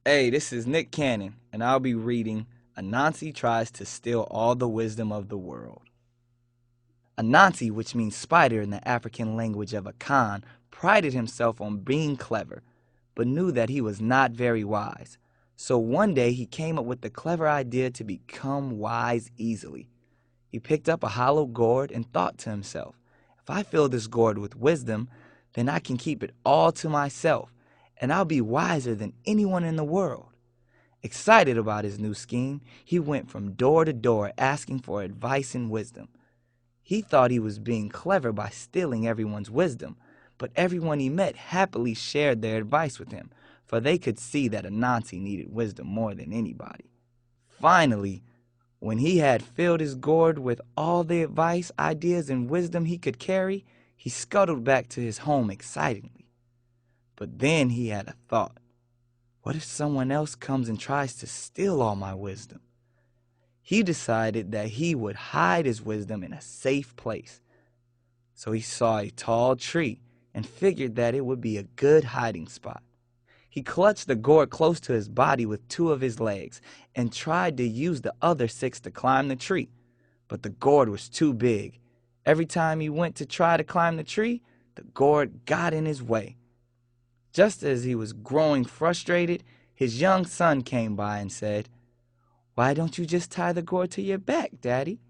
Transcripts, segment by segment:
Hey, this is Nick Cannon, and I'll be reading Anansi Tries to Steal All the Wisdom of the World. Anansi, which means spider in the African language of Akan, prided himself on being clever, but knew that he was not very wise. So one day he came up with the clever idea to become wise easily. He picked up a hollow gourd and thought to himself, if I fill this gourd with wisdom, then I can keep it all to myself, and I'll be wiser than anyone in the world. Excited about his new scheme, he went from door to door asking for advice and wisdom. He thought he was being clever by stealing everyone's wisdom, but everyone he met happily shared their advice with him, for they could see that Anansi needed wisdom more than anybody. Finally, when he had filled his gourd with all the advice, ideas, and wisdom he could carry, he scuttled back to his home excitedly. But then he had a thought. What if someone else comes and tries to steal all my wisdom? He decided that he would hide his wisdom in a safe place. So he saw a tall tree and figured that it would be a good hiding spot. He clutched the gourd close to his body with two of his legs and tried to use the other six to climb the tree. But the gourd was too big. Every time he went to try to climb the tree, the gourd got in his way. Just as he was growing frustrated, his young son came by and said, "Why don't you just tie the gourd to your back, Daddy?"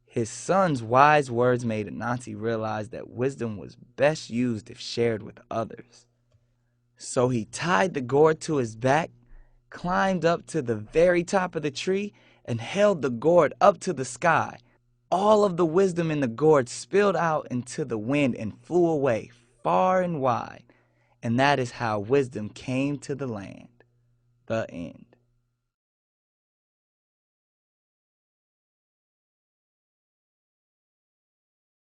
His son's wise words made Anansi realize that wisdom was best used if shared with others. So he tied the gourd to his back, climbed up to the very top of the tree, and held the gourd up to the sky. All of the wisdom in the gourd spilled out into the wind and flew away far and wide. And that is how wisdom came to the land. The end.